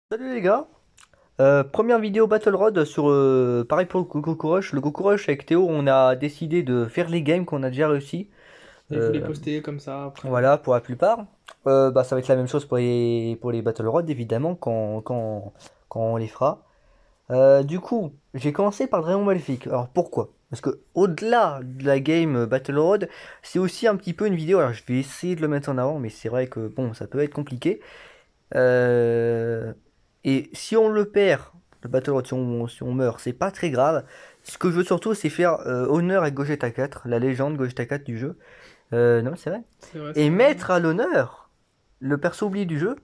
Salut les gars, première vidéo Battle Road sur pareil pour le Goku Rush. Le Goku Rush avec Théo, on a décidé de faire les games qu'on a déjà réussi. Et vous les Euh, postez comme ça après. voilà pour la plupart. Bah, ça va être la même chose pour les Battle Road évidemment quand on les fera. Du coup, j'ai commencé par Dragon Maléfique. Alors pourquoi? Parce que au-delà de la game Battle Road, c'est aussi un petit peu une vidéo. Alors je vais essayer de le mettre en avant, mais c'est vrai que bon, ça peut être compliqué. Euh, et si on le perd, le Battle Road, si on meurt, c'est pas très grave. Ce que je veux surtout, c'est faire honneur à Gogeta 4, la légende Gogeta 4 du jeu. Non, c'est vrai. C'est vrai, Et c'est vrai. mettre à l'honneur le perso oublié du jeu,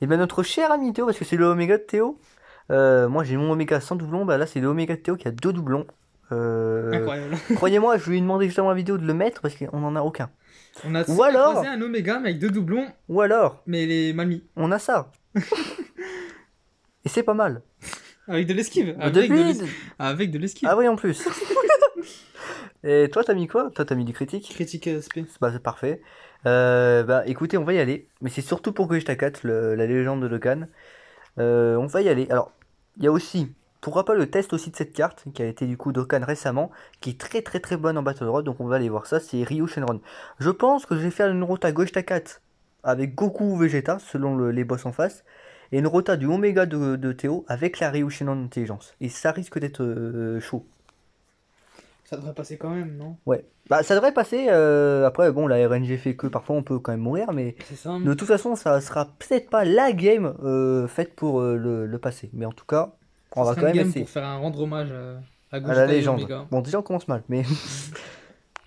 et bien notre cher ami Théo, parce que c'est le Oméga de Théo. Moi j'ai mon Oméga sans doublon, bah là c'est le Oméga de Théo qui a deux doublons. Incroyable. Croyez-moi, je lui ai demandé justement la vidéo de le mettre parce qu'on en a aucun. On a Ou souvent croisé alors, un Oméga mais avec deux doublons, ou alors, mais les mamies. on a ça. Et c'est pas mal. Avec de l'esquive. Depuis, Avec de ah l'esquive. oui, en plus. Et toi, t'as mis quoi? Toi, t'as mis du critique? Critique SP. Bah, c'est parfait. Bah, écoutez, on va y aller. Mais c'est surtout pour Gojita 4, la légende de Dokkan. On va y aller. Alors, il y a aussi, pourquoi pas le test aussi de cette carte, qui a été du coup Dokkan récemment, qui est très très très bonne en Battle Road. Donc, on va aller voir ça. C'est Ryu Shenron. Je pense que je vais faire une rota Gojita 4 avec Goku ou Vegeta, selon les boss en face. Et une rota du Omega de Théo avec la Ryu Shenron Intelligence. Et ça risque d'être chaud. Ça devrait passer quand même, non? Ouais. Bah, ça devrait passer. Après, bon, la RNG fait que parfois on peut quand même mourir, mais C'est ça, hein. de toute façon, ça sera peut-être pas la game faite pour le passer. Mais en tout cas, on Ça va sera quand une même game pour essayer. faire un rendre hommage à À la Gogeta et légende. Omega. Bon, déjà, on commence mal, mais Mhm.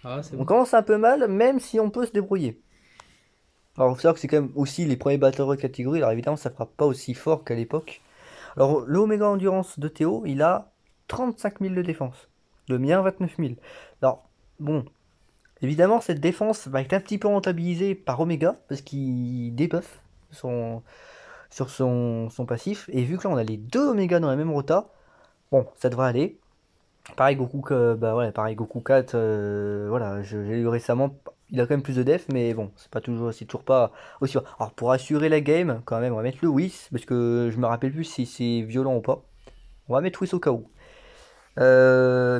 Ah, c'est on bon. commence un peu mal, même si on peut se débrouiller. Alors, faut savoir que c'est quand même aussi les premiers Battle Royale catégorie. Alors, évidemment, ça fera pas aussi fort qu'à l'époque. Alors, le Omega Endurance de Théo, il a 35 000 de défense. Le mien, 29 000. Alors, bon. Évidemment, cette défense va être un petit peu rentabilisée par Omega, parce qu'il débuff sur son passif. Et vu que là, on a les deux Omega dans la même rota, bon, ça devrait aller. Pareil, bah ouais, pareil, Goku 4, voilà, j'ai eu récemment, il a quand même plus de def, mais bon, c'est toujours pas aussi fort. Alors, pour assurer la game, quand même, on va mettre le Whis, parce que je me rappelle plus si c'est violent ou pas. On va mettre Whis au cas où.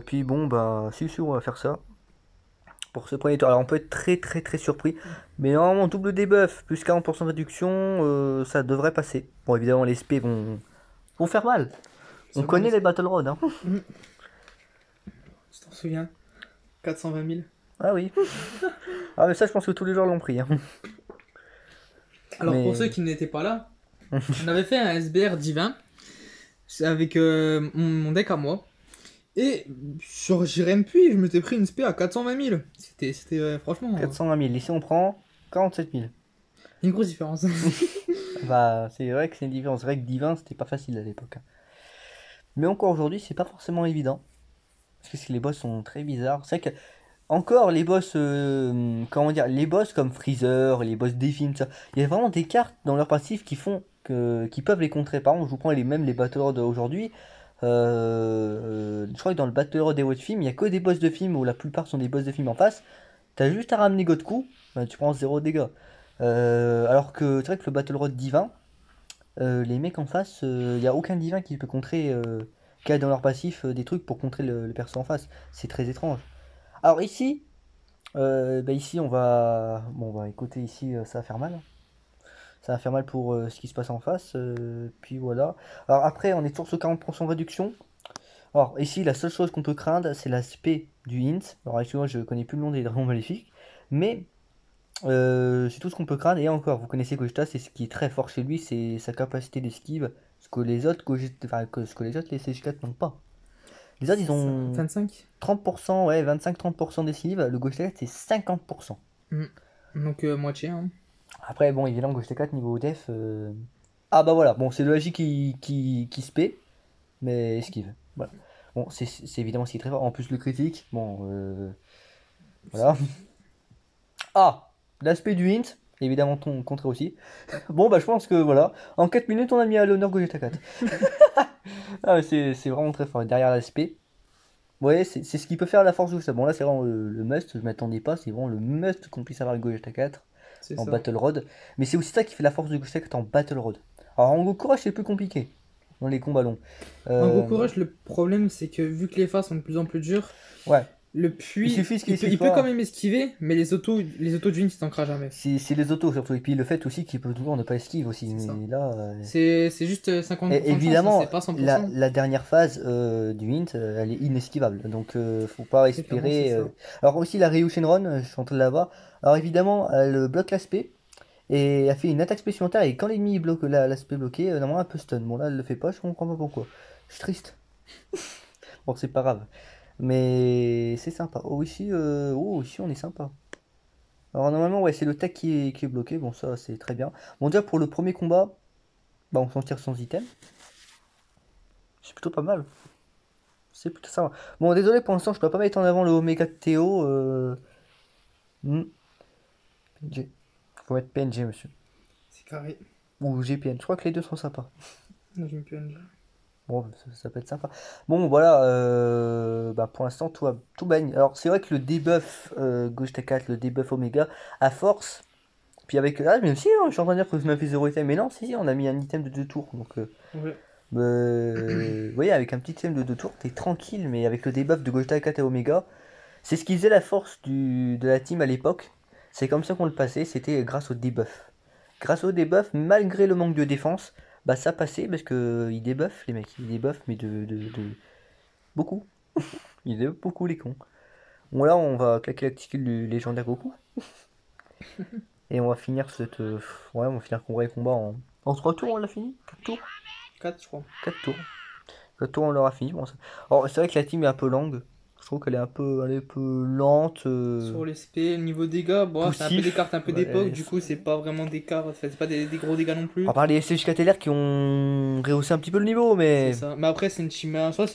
Puis bon, bah, si, on va faire ça. Pour ce premier tour. Alors on peut être très très très surpris. Mais normalement double debuff plus 40% de réduction, ça devrait passer. Bon évidemment les SP vont faire mal. On Seulement connaît les l'esprit. Battle Road, hein. Mhm. Tu t'en souviens? 420 000. Ah oui. Ah mais ça je pense que tous les joueurs l'ont pris, hein. Alors pour ceux Mais... qui n'étaient pas là, on avait fait un SBR divin avec mon deck à moi. Et sur Jiren Puy, je m'étais pris une spé à 420 000. C'était franchement, 420 000. Ici on prend 47 000. une grosse différence. Bah c'est vrai que c'est une différence. C'est vrai que Divin c'était pas facile à l'époque, hein. Mais encore aujourd'hui c'est pas forcément évident. Parce que les boss sont très bizarres. C'est vrai que encore les boss, comment dire, les boss comme Freezer, les boss Défim, ça, il y a vraiment des cartes dans leur passif qui peuvent les contrer. Par exemple, je vous prends mêmes les Battle Road aujourd'hui. Je crois que dans le Battle Road des de film, il n'y a que des boss de film où la plupart sont des boss de film en face. T'as juste à ramener Godku, bah, tu prends zéro dégâts. Alors que c'est vrai que le Battle Road divin, les mecs en face, il n'y a aucun divin qui peut contrer, qui a dans leur passif des trucs pour contrer le perso en face. C'est très étrange. Alors ici, bah ici on va écouter ici, ça va faire mal. Ça va faire mal pour ce qui se passe en face. Puis voilà. Alors après, on est toujours sur 40% de réduction. Alors ici, la seule chose qu'on peut craindre, c'est l'aspect du hint. Alors excusez-moi, je connais plus le nom des dragons maléfiques. Mais c'est tout ce qu'on peut craindre. Et encore, vous connaissez Gogeta, c'est ce qui est très fort chez lui, c'est sa capacité d'esquive. Ce que les autres ce que les autres les CG4 n'ont pas. Les autres, ils ont 25. 30%, ouais, 25-30% d'esquive. Le Gogeta 4, c'est 50%. Mm. Donc moitié, hein. Après, bon, évidemment, Ghost 4 niveau def. Ah bah voilà, bon, c'est le Agi qui se paie, mais esquive. Voilà. Bon, c'est évidemment ce qui est très fort. En plus, le critique, bon, voilà. Ah, l'aspect du hint, évidemment, ton contre aussi. Bon, bah je pense que voilà, en 4 minutes, on a mis à l'honneur Gogeta 4. Ah, mais c'est vraiment très fort. Derrière l'aspect, ouais, c'est ce qui peut faire la force de ça. Bon, là, c'est vraiment le must, je m'attendais pas, c'est vraiment le must qu'on puisse avoir le Gogeta 4 C'est en ça. Battle Road. Mais c'est aussi ça qui fait la force du Ghost 4 en Battle Road. Alors en Gokura, c'est plus compliqué dans les combats longs. En Goku Rush, le problème c'est que vu que les phases sont de plus en plus dures, Ouais, le il puits, suffit qu'il soit il peut quand fort. même esquiver, mais les autos de Jin, il t'ancrera jamais. C'est les autos surtout. Et puis le fait aussi qu'il peut toujours ne pas esquive aussi. C'est ça. Mais là. C'est juste 50% de chance, hein, Évidemment, c'est pas 100%. la dernière phase du Hint, elle est inesquivable. Donc, faut pas Très clairement, c'est espérer. ça. Alors, aussi, la Ryu Shenron, je suis en train de la voir. Alors, évidemment, elle bloque l'aspect et elle fait une attaque supplémentaire. Et quand l'ennemi bloque l'aspect bloqué, normalement, elle peut stun. Bon, là, elle le fait pas, je comprends pas pourquoi. Je suis triste. Bon, c'est pas grave. Mais c'est sympa. Ici, on est sympa. Alors, normalement, ouais, c'est le tech qui est bloqué. Bon, ça, c'est très bien. Bon, déjà, pour le premier combat, bah, on s'en tire sans item. C'est plutôt pas mal. C'est plutôt ça. Bon, désolé pour l'instant, je dois pas mettre en avant le Omega de Théo. Hmm, PNG. Faut mettre PNG, monsieur. C'est carré. Ou GPN. Je crois que les deux sont sympas. Non, je me plus un Bon, ça peut être sympa. Bon, voilà. Bah, pour l'instant, tout baigne. Alors, c'est vrai que le debuff Ghost 4, le debuff Omega, à force. Puis avec. Ah, mais aussi, hein, je suis en train de dire que je m'ai fait 0 item. Mais non, si, on a mis un item de 2 tours. Donc, Ouais. vous voyez, avec un petit item de 2 tours, t'es tranquille. Mais avec le debuff de Ghost 4 et Omega. C'est ce qui faisait la force de la team à l'époque. C'est comme ça qu'on le passait, c'était grâce au debuff. Grâce au debuff, malgré le manque de défense, bah ça passait parce que ils débuffent les mecs. Ils débuffent mais beaucoup. Ils débuffent beaucoup les cons. Bon là on va claquer la petite kill du légendaire Goku. Et on va finir ouais, on va finir combat en 3 tours, on l'a fini 4 tours 4, je crois. 4 tours. 4 tours on l'aura fini. Bon, alors c'est vrai que la team est un peu longue. Je trouve qu'elle est elle est un peu lente. Sur les SP, niveau dégâts, bon, c'est un peu des Poussif. cartes un peu d'époque, du coup, c'est pas vraiment des cartes, enfin, c'est pas des gros dégâts non plus. À part les SCJ LR qui ont rehaussé un petit peu le niveau, C'est mais ça. Mais après, c'est une team. En soi,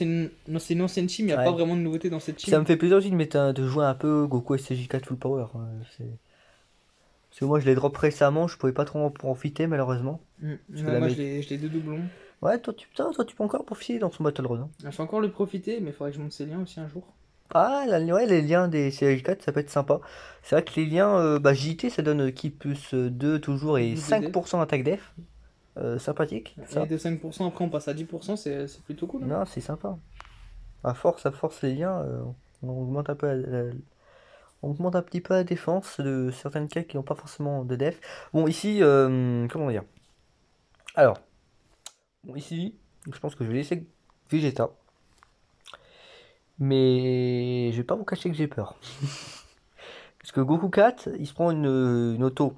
non, c'est une ancienne team, il n'y a pas ouais. vraiment de nouveauté dans cette Puis ça team. me fait plaisir aussi de jouer un peu Goku SCJ4 Full Power. Parce que moi je l'ai drop récemment, je pouvais pas trop en profiter malheureusement. Parce que Ouais, la moi, mé- je l'ai deux doublons. Ouais, toi, tu peux encore profiter dans son Battle Run, hein. Je vais encore le profiter, mais il faudrait que je monte ces liens aussi un jour. Ah, ouais, les liens des SCJ4, ça peut être sympa. C'est vrai que les liens, bah, JT ça donne qui plus 2 toujours et Boost de def. 5% attaque def. Sympathique, Et ça. de 5%, après, on passe à 10%, c'est plutôt cool, hein. Non, c'est sympa. À force les liens, on augmente un peu on augmente un petit peu la défense de certaines cartes qui n'ont pas forcément de def. Bon, ici, comment dire? Alors, bon, ici, je pense que je vais laisser Vegeta. Mais je vais pas vous cacher que j'ai peur. Parce que Goku 4, il se prend une auto,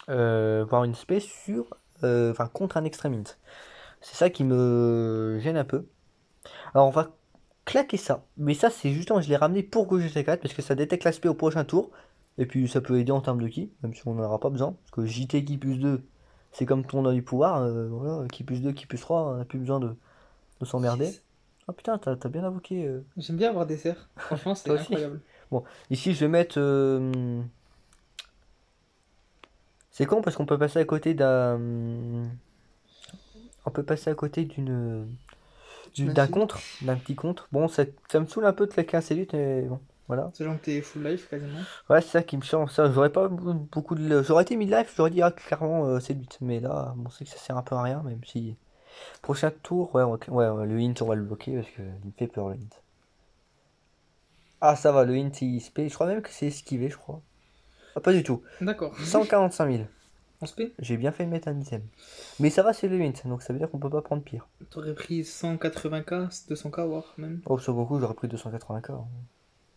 voire une space enfin, contre un Extreme Int. C'est ça qui me gêne un peu. Alors, on va claquer ça. Mais ça, c'est justement, je l'ai ramené pour Gogeta 4 parce que ça détecte l'aspect au prochain tour. Et puis, ça peut aider en termes de ki, même si on n'en aura pas besoin. Parce que JT qui plus 2, c'est comme ton a du pouvoir. Voilà, qui plus 2, qui plus 3, on n'a plus besoin de s'emmerder. Yes. Ah putain, t'as bien invoqué. J'aime bien avoir des serres. Franchement, Toi c'est aussi. incroyable. Bon, ici, je vais mettre. C'est con parce qu'on peut passer à côté d'un. On peut passer à côté d'un Merci. contre, d'un petit contre. Bon, ça me saoule un peu de claquer assez vite, mais bon, voilà. Sachant que t'es full life quasiment. Ouais, c'est ça qui me change. Ça, j'aurais pas beaucoup de. J'aurais été mid-life, j'aurais dit ah, clairement c'est le but. Mais là, bon, c'est que ça sert un peu à rien, même si. Prochain tour, ouais, le hint, on va le bloquer parce que il me fait peur le hint. Ah, ça va, le hint il se paye. Je crois même que c'est esquivé, je crois. Ah, pas du tout. D'accord. 145 000. On se paie. J'ai bien fait de mettre un item. Mais ça va, c'est le hint, donc ça veut dire qu'on peut pas prendre pire. T'aurais pris 180k, 200k, voire même. Oh, sur Goku, j'aurais pris 280k, hein.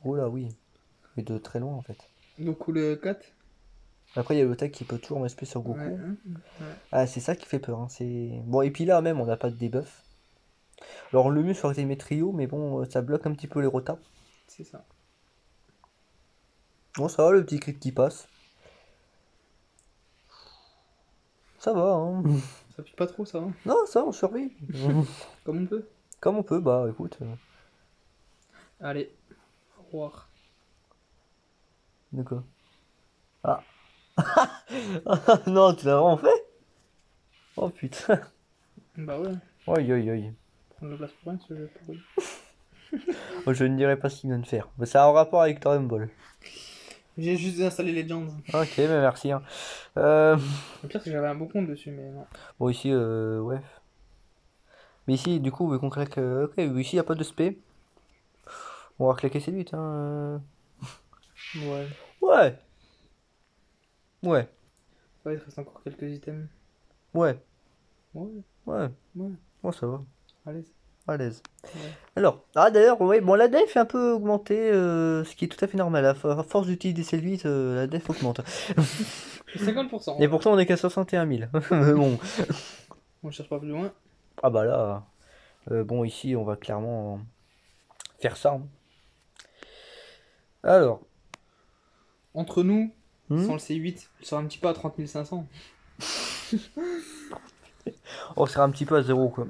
Oh là, oui. Mais de très loin en fait. Goku le 4. Après, il y a le tech qui peut toujours m'espérer sur Ouais, Goku. hein, ouais. Ah, c'est ça qui fait peur, hein. Bon, et puis là, même, on n'a pas de debuff. Alors, le mieux, ça aurait été de mettre Rio, mais bon, ça bloque un petit peu les rotas. C'est ça. Bon, ça va, le petit crit qui passe. Ça va, hein. Ça pique pas trop, ça, hein. Non, ça, on survit. Comme on peut. Comme on peut, bah écoute. Allez. Au revoir. De quoi? Ah. Non, tu l'as vraiment fait? Oh putain. Bah ouais. Oi, oi, oi. Prendre la place pour rien, ce jeu pourri. Oh, je ne dirais pas ce qu'il vient de faire. Mais ça a un rapport avec Dragon Ball. J'ai juste installé Legends. Ok, mais merci. Hein. Euh, Le pire, c'est que j'avais un beau compte dessus, mais non. Bon, ici, ouais. Mais ici, du coup, vu qu'on claque. Ok, ici, il n'y a pas de spé. On va claquer C8. Hein. Ouais. Ouais, ouais, Ouais, il te reste encore quelques items. ouais, Ouais, ouais. ouais. Bon, ça va. Allez. À l'aise. Ouais. Alors, ah d'ailleurs, oui, bon, la def est un peu augmentée, ce qui est tout à fait normal. À force d'utiliser C8, la def augmente. 50%, Et ouais. pourtant, on est qu'à 61 000. Mais bon. On cherche pas plus loin. Ah bah là, bon, ici, on va clairement faire ça. Hein. Alors, Entre nous, hmm, sans le C8, il sera un petit peu à 30 500. on sera un petit peu à zéro, quoi.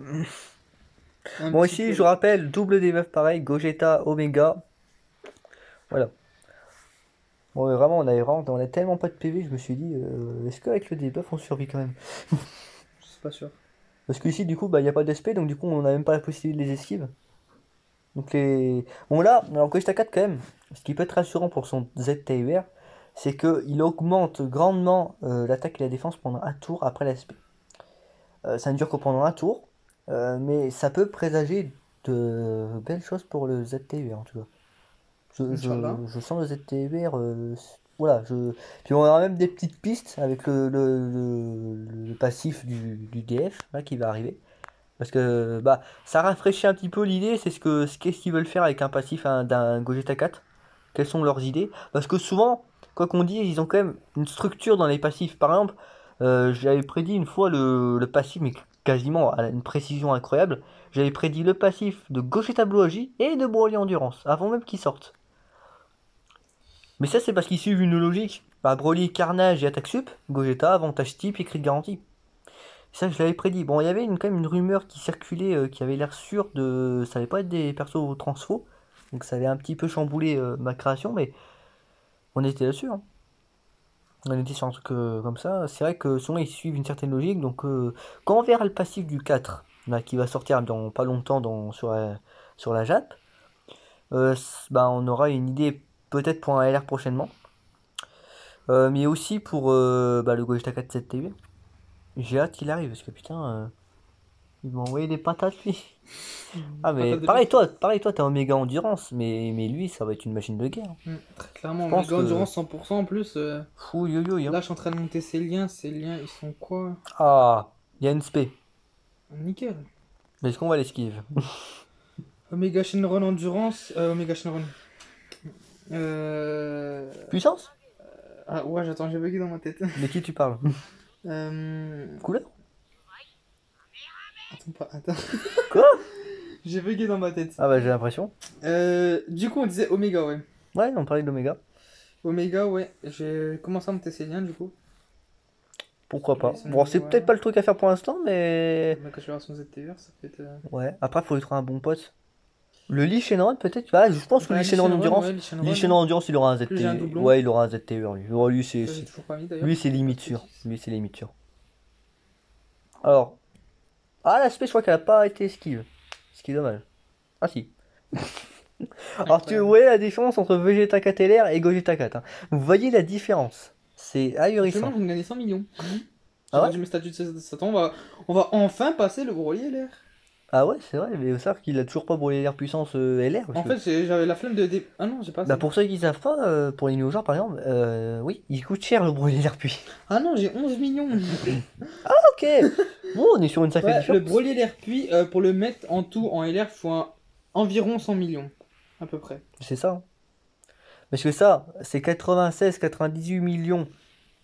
Un Bon, petit ici, peu. je rappelle, double debuff pareil, Gogeta, Omega. Voilà. Bon, vraiment, on a tellement pas de PV, je me suis dit, est-ce qu'avec le debuff, on survit quand même? Je suis pas sûr. Parce que ici, du coup, bah, il n'y a pas d'SP, donc du coup, on n'a même pas la possibilité de les esquives. Donc les... Bon là, alors Gogeta 4 quand même, ce qui peut être rassurant pour son ZTUR, c'est qu'il augmente grandement l'attaque et la défense pendant un tour après l'ASP. Ça ne dure que pendant un tour, mais ça peut présager de belles choses pour le ZTUR en tout cas. Inch'Allah. Je sens le ZTUR, voilà, puis on aura même des petites pistes avec le passif du DF là, qui va arriver. Parce que bah ça rafraîchit un petit peu l'idée, c'est qu'est-ce qu'ils veulent faire avec un passif d'un Gogeta 4. Quelles sont leurs idées? Parce que souvent, quoi qu'on dise, ils ont quand même une structure dans les passifs. Par exemple, j'avais prédit une fois le passif, mais quasiment à une précision incroyable. J'avais prédit le passif de Gogeta Blue Agi et de Broly Endurance, avant même qu'ils sortent. Mais ça, c'est parce qu'ils suivent une logique. Bah, Broly, Carnage et Attaque Sup, Gogeta, avantage type et crit de garantie. Ça, je l'avais prédit. Bon, il y avait quand même une rumeur qui circulait, qui avait l'air sûre de. Ça allait pas être des persos transfo. Donc ça allait un petit peu chambouler ma création, mais on était là-dessus. Hein. On était sur un truc comme ça. C'est vrai que souvent ils suivent une certaine logique. Donc quand on verra le passif du 4, là, qui va sortir dans pas longtemps sur la JAP, bah, on aura une idée peut-être pour un LR prochainement. Mais aussi pour bah, le Gogeta 4 7T8. J'ai hâte qu'il arrive parce que putain, il m'a envoyé des patates lui. Ah mais Patate de l'espace. pareil toi t'es Omega Endurance, mais lui ça va être une machine de guerre. Très Je clairement, pense méga que... endurance 100% en plus. Fou yo yo yo. Là, je suis en train de monter ces liens. Ces liens, ils sont quoi? Ah, il y a une spé. Nickel. Est-ce qu'on va l'esquive? Omega Shenron Endurance. Omega Shenron. Euh... Puissance? Ah ouais, j'attends, j'ai bugué dans ma tête. De qui tu parles? Euh... Couleur? Attends pas, attends. Quoi? J'ai bugué dans ma tête. Ah bah j'ai l'impression. Du coup, on disait Omega, ouais. Ouais, on parlait d'Omega. Omega, ouais. J'ai commencé à monter ces liens, du coup. Pourquoi Je vais pas. essayer de Bon, c'est niveau peut-être 1. pas le truc à faire pour l'instant, mais... Omega Génération ZTVR, ça peut être. Ouais, après faut lui trouver un bon pote. Le Lee Shenron peut-être? Ah, je pense que le Bah, Lee Lee Shenron Shenron, ouais, Endurance... Lee Le Lee Shenron. Shenron Endurance il aura un En plus, j'ai un ZT... doublon. Ouais, il aura un ZTUR lui. Oh, Ça, j'ai toujours pas mis d'ailleurs. lui c'est Pas de limite sûr. bêtises. Lui c'est limite sûr. Alors... Ah l'aspect je crois qu'elle a pas été esquive. Ce qui est dommage. Ah si. Alors tu Incroyable. vois la différence entre Vegeta 4 LR et Gogeta 4. Hein. Vous voyez la différence. C'est Actuellement, ahurissant. je viens de gagner 100 millions. J'ai Ah ouais? rendu mes statuts de 7 ans. On va enfin passer le Broly LR. Ah ouais, c'est vrai, mais vous savez qu'il a toujours pas brûlé l'air puissance LR. Parce En que... fait, j'avais la flemme de. Ah non, j'ai pas Bah assez. pour ceux qui savent pas, pour les néo par exemple, oui, il coûte cher le brûler l'air puis. Ah non, j'ai 11 millions. Ok, bon, on est sur une sacrée Ouais, le différence. Broly LR puis pour le mettre en tout en LR, faut environ 100 millions. À peu près. C'est ça. Hein. Parce que ça, c'est 96-98 millions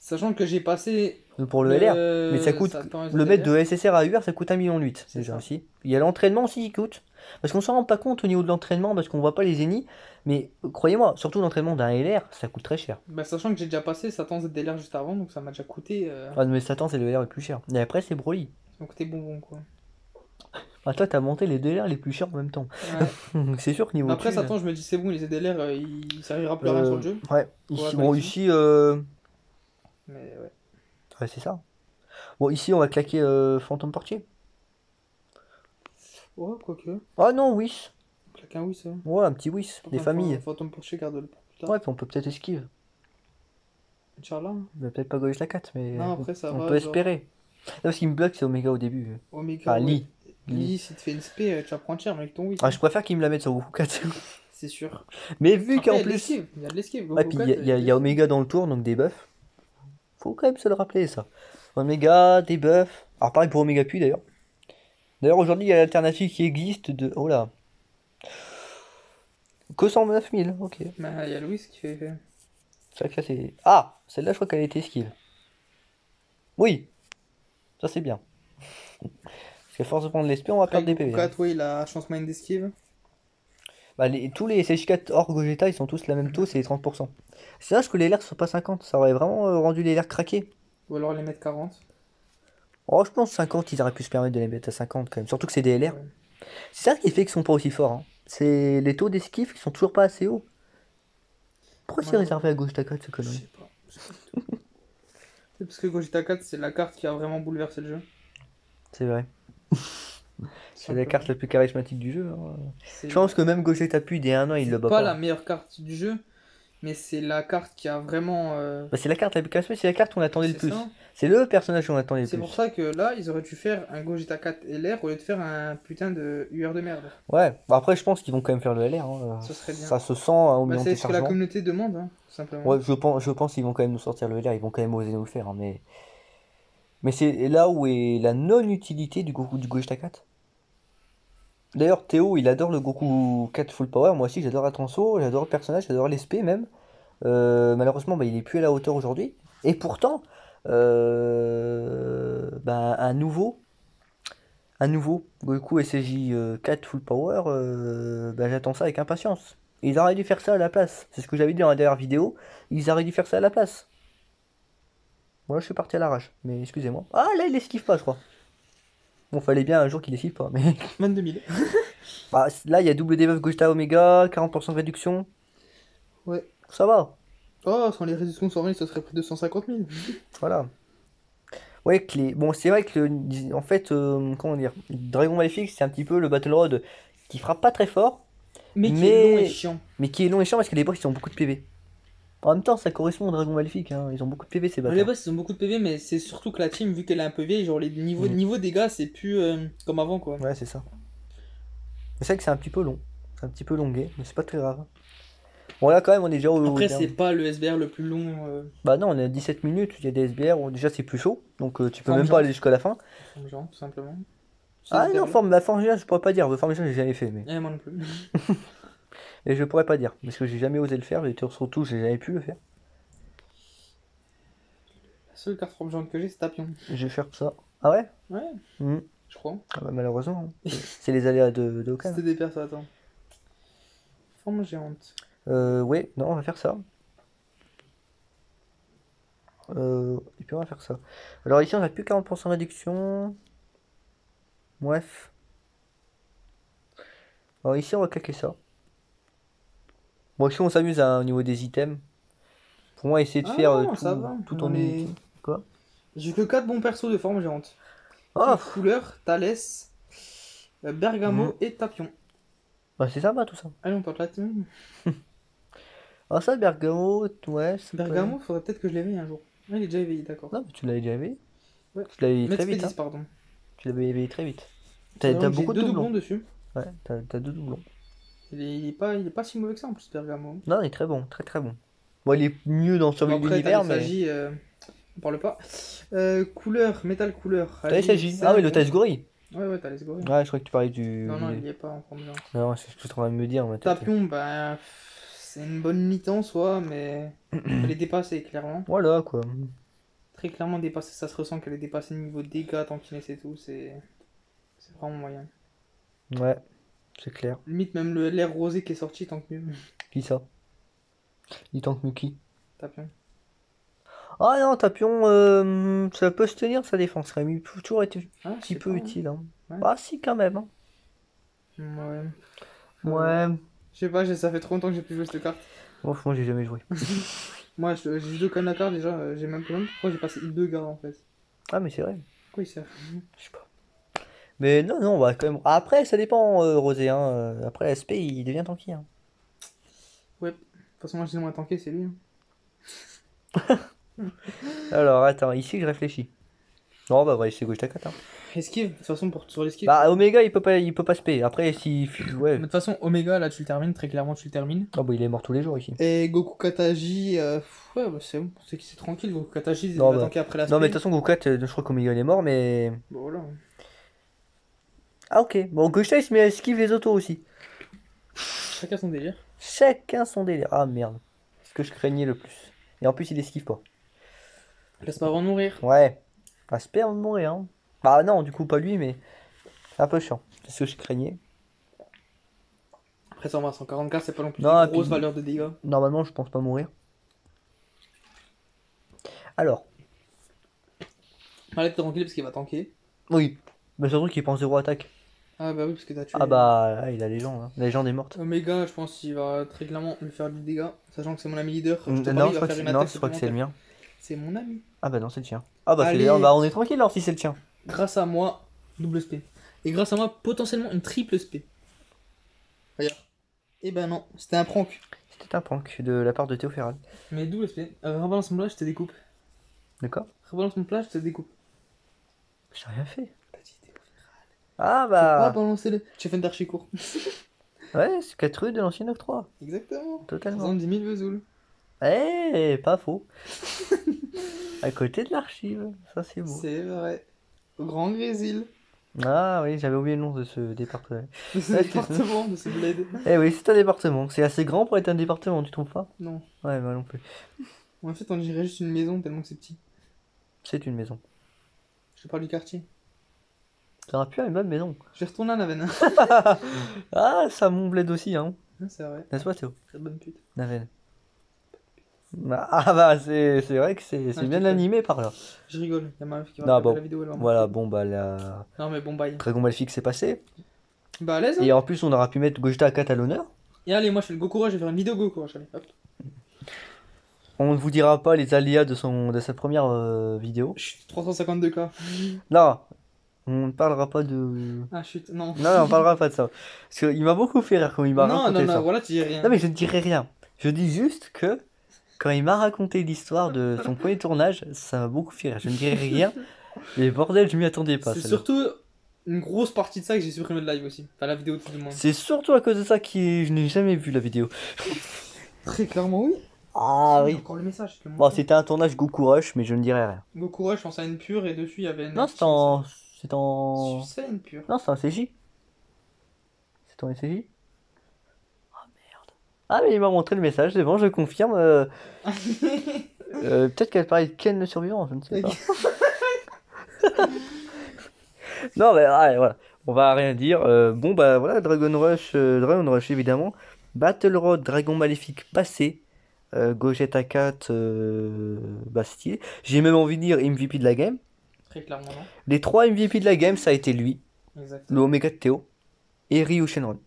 Sachant que j'ai passé pour le LR. Mais ça coûte. ça dans les Le mettre de LR. SSR à UR, ça coûte 1,8 million C'est déjà ça. aussi. Il y a l'entraînement aussi qui coûte. Parce qu'on s'en rend pas compte au niveau de l'entraînement, parce qu'on voit pas les ennemis. Mais croyez-moi, surtout l'entraînement d'un LR, ça coûte très cher. Bah, sachant que j'ai déjà passé Satan ZDLR juste avant, donc ça m'a déjà coûté. Ah, mais Satan, c'est le LR le plus cher. Et après, c'est Broly. Ça m'a coûté bonbon quoi. Ah, toi, t'as monté les deux LR les plus chers en même temps. Ouais. C'est sûr que niveau Mais après, thune, Satan, je me dis, c'est bon, les ZDLR, il servira plus à rien sur le jeu. ouais. Pour la Ici, bon, collection. ici, Mais ouais. ouais, c'est ça. Bon, ici, on va claquer Phantom Portier. Ouais, quoique. Ah non, Whis. Claque un oui, ça. Ouais, un petit Whis, des familles. Fantôme Porsche, garde-le pour plus tard. Ouais, puis on peut peut-être esquive. Inch'Allah. Bah, peut-être pas gauche la 4, mais Non, après, ça on va, peut genre. espérer. Non, parce qu'il me bloque, c'est Omega au début. Omega, Ah, ouais. Lee. Lee. Lee, si tu fais une spé, tu vas prendre cher avec ton 8. Ah, je préfère qu'il me la mette sur Goku 4. C'est sûr. Mais vu Après, il y qu'en a de plus. l'esquive. Il y a de l'esquive. Ouais, Goku puis 4, il y a de il y a l'esquive. Omega dans le tour, donc des buffs. Faut quand même se le rappeler, ça. Omega, des buffs. Alors, pareil pour Omega Q d'ailleurs. D'ailleurs, aujourd'hui, il y a l'alternative qui existe de. Oh là. Que 109 000, ok. Bah, il y a Louis qui fait. C'est vrai que ça, c'est. Ah! Celle-là, je crois qu'elle a été skill. Oui! Ça, c'est bien. Parce qu'à force de prendre l'esprit, on va Après, perdre des Goku PV. Hein. 4, oui, il a chance moyenne d'esquive. Bah, tous les SH4 hors Gogeta, ils sont tous la même taux, c'est 30%. C'est dommage que les LR soient pas 50, ça aurait vraiment rendu les LR craqués. Ou alors les mettre 40. Oh, je pense 50, ils auraient pu se permettre de les mettre à 50 quand même. Surtout que c'est des LR. Ouais. C'est ça qui fait qu'ils sont pas aussi forts. Hein. C'est les taux d'esquive qui sont toujours pas assez hauts. Pourquoi c'est Ouais, réservé à Gogeta 4 ce je connerie? sais pas. C'est parce que Gogeta 4, c'est la carte qui a vraiment bouleversé le jeu. C'est vrai. C'est la Simplement. carte la plus charismatique du jeu. Hein. C'est Je pense que même Gogeta Pu, dès un an, il le c'est bat pas pas. la meilleure carte du jeu, mais c'est la carte qui a vraiment. Bah, c'est la carte la plus charismatique, c'est la carte qu'on attendait le C'est plus. ça. C'est le personnage qu'on attendait le C'est pour plus. ça que là, ils auraient dû faire un Gogeta 4 LR au lieu de faire un putain de UR de merde. Ouais, bah après je pense qu'ils vont quand même faire le LR. Hein. Ce serait bien. Ça se sent hein, au Bah, million de c'est ce que la téléchargements. communauté demande, hein, tout simplement. Ouais, je pense qu'ils vont quand même nous sortir le LR, ils vont quand même oser nous le faire. Hein, mais c'est là où est la non-utilité du Goku du Gogeta 4. D'ailleurs, Théo, il adore le Goku 4 Full Power. Moi aussi, j'adore la transfo, j'adore le personnage, j'adore l'esprit même. Malheureusement, bah, il est plus à la hauteur aujourd'hui. Et pourtant, bah, un nouveau Goku SJ 4 Full Power, bah, j'attends ça avec impatience. Ils auraient dû faire ça à la place. C'est ce que j'avais dit dans la dernière vidéo. Ils auraient dû faire ça à la place. Voilà, je suis parti à l'arrache. Mais excusez-moi. Ah, là, il esquive pas, je crois. Bon, fallait bien un jour qu'il esquive pas. Mais 22 000. bah, là, il y a double debuff Gogeta Omega, 40% de réduction. Ouais. Ça va. Oh, sans les réductions sans rien, ça serait près de 150 000. Voilà. Ouais, bon, c'est vrai que, en fait, comment dire, Dragon Maléfique, c'est un petit peu le Battle Road qui frappe pas très fort, Mais qui est long et mais, chiant. mais qui est long et chiant parce que les boss, ils ont beaucoup de PV. En même temps, ça correspond au Dragon Maléfique, hein. Ils ont beaucoup de PV, ces Ouais, les bâtards. boss, ils ont beaucoup de PV, mais c'est surtout que la team, vu qu'elle est un peu vieille, genre les niveaux, Mm. niveau dégâts, c'est plus comme avant, quoi. Ouais, c'est ça. Mais c'est vrai que c'est un petit peu long. C'est un petit peu longué, mais c'est pas très grave. Bon, là, quand même, on est déjà au Après, c'est dernier. pas le SBR le plus long. Bah non, on est à 17 minutes, il y a des SBR, bon, déjà c'est plus chaud, donc tu peux Forme même pas géante. aller jusqu'à la fin. Forme géante, tout simplement. Ce Ah non, SBR-là. la forme géante, je pourrais pas dire, la forme géante, j'ai jamais fait, mais. Eh, moi non plus. Et je pourrais pas dire, parce que j'ai jamais osé le faire, les tours sur tout, j'ai jamais pu le faire. La seule carte forme géante que j'ai, c'est Tapion. Je vais faire ça. Ah ouais? Ouais, Hmm. je crois. Ah bah, malheureusement, hein. C'est les aléas de Okan. C'était des persos, attends. Forme géante. Ouais, non, on va faire ça. Et puis on va faire ça. Alors ici, on a plus 40% de réduction. Bref. Alors ici, on va claquer ça. Bon, ici, on s'amuse au niveau des items. Pour moi, essayer de Ah faire non, ça va. tout J'en en ai. unity. Quoi? J'ai que 4 bons persos de forme géante. Ah, Qui couleur, Thalès, Bergamo et Tapion. bah, c'est sympa tout ça. Allez, on tente la team. Alors ça, Bergamo, ouais, c'est pas... Bergamo, faudrait peut-être que je l'éveille un jour. Ah, il est déjà éveillé, d'accord. Non, mais tu l'avais déjà éveillé. Ouais. Tu l'avais éveillé très vite, Metspédis, hein. pardon. Tu l'avais éveillé très vite. C'est T'as vrai que j'ai beaucoup de deux doublons. doublons dessus. Ouais, t'as deux doublons. Il est pas si mauvais que ça en plus, Bergamo. Non, il est très bon, très très bon. Bon, il est mieux dans Bon, Survie de après, t'as l'univers, les mais... Sagi, on parle pas. Couleur, métal couleur. T'as les Agi, SJ. Ah oui, le Serre, Tasgori. Ouais, t'as les Sgory. Ouais, je crois que tu parlais du... Non, il y est pas en forme géante. Non, c'est ce que je suis en train de me dire, ma tête. Tapion, bah, c'est une bonne unité en soi, mais elle est dépassée, clairement. Voilà, quoi. Très clairement dépassée, ça se ressent qu'elle est dépassée niveau dégâts, tankiness et tout, c'est vraiment moyen. Ouais, c'est clair. Limite, même l'air rosé qui est sorti, tant que mieux. Qui ça? Il tank Muki. Tapion. Ah non, Tapion, ça peut se tenir sa défense, quand même. Il peut toujours être Ah, un je petit sais peu pas, hein. utile. Hein. Ouais. Ah si, quand même. Hein. Ouais. Ouais. Je sais pas, ça fait trop longtemps que j'ai plus joué cette carte. Bon, moi, j'ai jamais joué. Moi, j'ai juste deux cannes la carte déjà, j'ai même plus longtemps. Pourquoi j'ai passé deux gardes en fait? Ah, mais c'est vrai. Pourquoi il sert? Je sais pas. Mais non, non, on va quand même... Après, ça dépend, Rosé. Hein. Après, SP, il devient tanky. Hein. Ouais. De toute façon, moi, j'ai le moins tanké, c'est lui. Hein. Alors, attends, ici je réfléchis. Non, bah, ouais, c'est Gogeta 4. Hein. Esquive, de toute façon, sur l'esquive. Bah, Omega, il peut pas se payer. Après, si. Mais Ouais. de toute façon, Omega, là, tu le termines, très clairement, tu le termines. Oh, bah, il est mort tous les jours ici. Et Goku Kataji, ouais, bah, c'est bon, c'est tranquille. Goku Kataji, il Non, va bah. tanker après Non, mais de l'aspect. toute façon, Goku 4, je crois qu'Omega il est mort, mais. Bon, voilà. Ah, ok. Bon, Gogeta il se met à esquive les autos aussi. Chacun son délire. Chacun son délire. Ah, merde. C'est ce que je craignais le plus. Et en plus, il esquive pas. Laisse pas avant de mourir. Ouais. Bah, se perdre de mourir, hein. Bah, non, du coup, pas lui, mais. C'est un peu chiant. C'est ce que je craignais. Après, 120, 140k, c'est pas non plus Non, et une grosse puis, valeur de dégâts. normalement, je pense pas mourir. Alors, Allez, t'es tranquille parce qu'il va tanker. oui. Mais surtout qu'il pense zéro attaque. Ah, bah oui, parce que t'as tué. Ah bah, là, il a légende. Hein. La légende est morte. Omega, je pense qu'il va très clairement lui faire du dégât. Sachant que c'est mon ami leader. Je te Non, parie, je il va crois que faire une non, attaque je crois que c'est le supplémentaire. mien. C'est mon ami. Ah bah non, c'est le tien. Ah bah, Allez. bah on est tranquille alors si c'est le tien. Grâce à moi, double SP. Et grâce à moi, potentiellement une triple SP. Regarde. Eh ben non, c'était un prank. C'était un prank de la part de Théo Ferral. Mais double SP. Rebalance mon plat, je te découpe. D'accord. Rebalance mon plat, je te découpe. J'ai rien fait. T'as dit Théo. Ah Faut pas bah. balancer le. Tu fais une d'archi court. Ouais, c'est 4 rues de l'ancien Octroi. Exactement. Totalement. 70 000 Vesoul. Eh, pas faux. À côté de l'archive. Ça, c'est beau. C'est vrai. Au Grand Grésil. Ah oui, j'avais oublié le nom de ce département. De ce Ouais, département, de ce bled. Eh oui, c'est un département. C'est assez grand pour être un département, tu trouves pas? Non. Ouais, bah non plus. En fait, on dirait juste une maison tellement que c'est petit. C'est une maison. Je te parle du quartier. Ça aurait pu être une bonne maison. Je vais retourner à Naven. Ah, ça mon bled aussi, hein. C'est vrai. N'est-ce pas, Théo? Très bonne pute. Naven. Ah bah, c'est vrai que c'est je bien déconne. animé par là. Je rigole. Il y a ma meuf qui va Non, regarder bon. la vidéo. Elle va Voilà, m'appeler. bon, bah, la Non, mais bon, bye. Dragon Maléfique s'est passé. Bah, à l'aise. Hein. Et en plus, on aura pu mettre Gogeta 4 à l'honneur. Et allez, moi je fais le Goku Rush, je vais faire une vidéo Goku Rush. Allez, hop. On ne vous dira pas les aléas de sa première vidéo. Chut, 352k. Non, on ne parlera pas de. Ah, chut, non. Non, on parlera pas de ça. Parce qu'il m'a beaucoup fait rire quand il m'a Non, raconté non, ça. non, voilà, tu dis rien. Non, mais je ne dirai rien. Je dis juste que quand il m'a raconté l'histoire de son premier tournage, ça m'a beaucoup fait rire. Je ne dirai rien. Mais bordel, je m'y attendais pas. C'est Celle-là. surtout une grosse partie de ça que j'ai supprimé le live aussi. Enfin, la vidéo tout du moins. C'est surtout à cause de ça que je n'ai jamais vu la vidéo. Très clairement, oui. Ah Il y a oui. encore le message. je te le Bon, montre. c'était un tournage Goku Rush, mais je ne dirai rien. Goku Rush en scène pure et dessus il y avait une. Non, c'est en. C'est en. Scène pure. Non, c'est en CJ. C'est en CJ. Ah, mais il m'a montré le message, c'est bon, je confirme. Peut-être qu'elle parlait de Ken le survivant, je ne sais pas. Non, mais ouais, voilà, on va rien dire. Bon, bah voilà, Dragon Rush évidemment. Battle Road, Dragon Maléfique passé. Gogeta 4, Bastille. J'ai même envie de dire MVP de la game. Très clairement, non. Les 3 MVP de la game, ça a été lui, le Exactement. Omega de Théo et Ryu Shenron.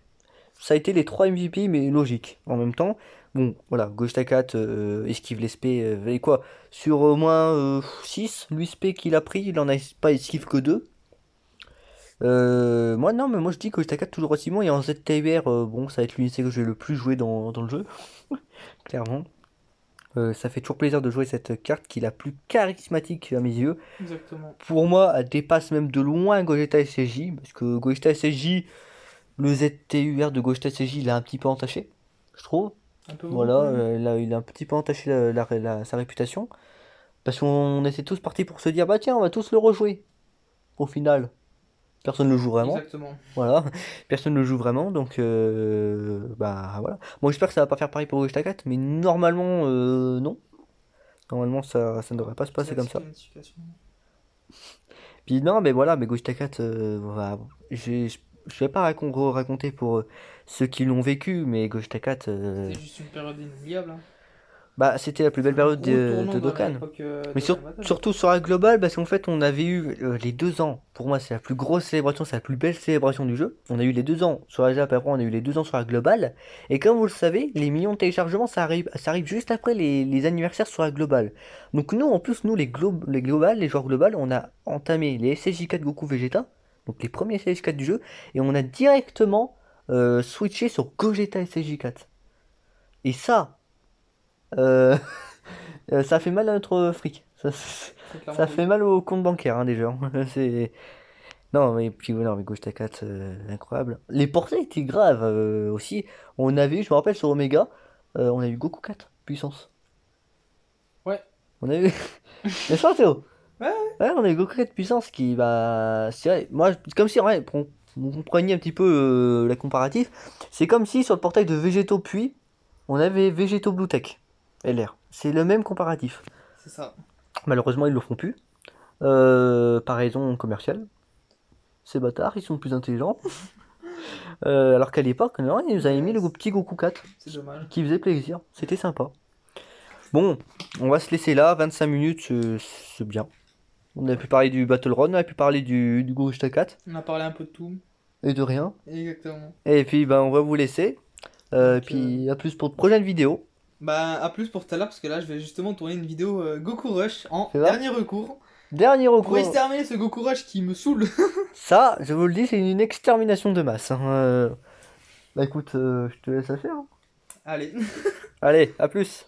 Ça a été les 3 MVP, mais logique. En même temps, bon, voilà, Gogeta 4 esquive les spé. Et quoi? Sur au moins 6, lui spé qu'il a pris, il en a pas esquive que 2. Moi, non, mais moi je dis Gogeta 4 toujours aussi bon. Et en ZTR, bon, ça va être l'unité que je vais le plus jouer dans le jeu. Clairement. Ça fait toujours plaisir de jouer cette carte qui est la plus charismatique à mes yeux. Exactement. Pour moi, elle dépasse même de loin Gogeta SSJ. Parce que Gogeta SSJ, le ZTUR de Gogeta SSJ, il a un petit peu entaché, je trouve. Un peu Voilà, beaucoup, il a un petit peu entaché sa réputation. Parce qu'on était tous partis pour se dire, bah tiens, on va tous le rejouer. Au final, personne ne le joue vraiment. Exactement. Voilà, personne ne le joue vraiment, donc bah voilà. Moi j'espère que ça va pas faire pareil pour Gogeta 4, mais normalement non. Normalement ça ne devrait pas se passer comme ça. Puis non, mais voilà, mais Gogeta 4, voilà, je vais pas raconter pour ceux qui l'ont vécu, mais Gogeta 4, C'est juste une période inoubliable. Hein. bah c'était la plus belle période Gros tournant de dans Dokkan. l'époque, Mais Dokkan Battle. surtout sur la globale, parce qu'en fait, on avait eu les 2 ans. Pour moi, c'est la plus grosse célébration, c'est la plus belle célébration du jeu. On a eu les 2 ans sur la Jap, après, on a eu les 2 ans sur la globale. Et comme vous le savez, les millions de téléchargements, ça arrive juste après les anniversaires sur la globale. Donc, nous, en plus, nous, les globales, les joueurs globales, on a entamé les SSJ4 Goku Vegeta, donc les premiers SSJ4 du jeu, et on a directement switché sur Gogeta SSJ4. Et ça. Ça fait mal à notre fric. C'est clairement Ça oui. fait mal au compte bancaire, hein, déjà. C'est... Non, mais puis non, mais Ghost Cat, incroyable. Les portraits étaient graves aussi. On avait eu, je me rappelle, sur Omega, on a eu Goku 4, puissance. Ouais. On a eu. N'est-ce pas, Théo? Ouais. Ouais, on a eu Goku 4 puissance qui, bah. C'est vrai, moi, comme si, ouais, vous compreniez un petit peu la comparatif. C'est comme si sur le portail de Végéto Puis, on avait Végéto Blue Tech LR. C'est le même comparatif. C'est ça. Malheureusement, ils le font plus. Par raison commerciale. Ces bâtards, ils sont plus intelligents. Alors qu'à l'époque, non, ils nous avaient mis le petit Goku 4 C'est dommage. qui faisait plaisir. C'était sympa. Bon, on va se laisser là. 25 minutes, c'est bien. On a pu parler du Battle Run, on a pu parler du Goku 4 On a parlé un peu de tout. et de rien. Exactement. Et puis, ben, on va vous laisser. Et Donc, puis, à plus pour de prochaines vidéos. bah, à plus pour tout à l'heure, parce que là, je vais justement tourner une vidéo Goku Rush en C'est ça. dernier recours. Dernier Pour recours. exterminer ce Goku Rush qui me saoule. Ça, je vous le dis, c'est une extermination de masse, hein. Bah écoute, je te laisse à faire, hein. Allez. Allez, à plus.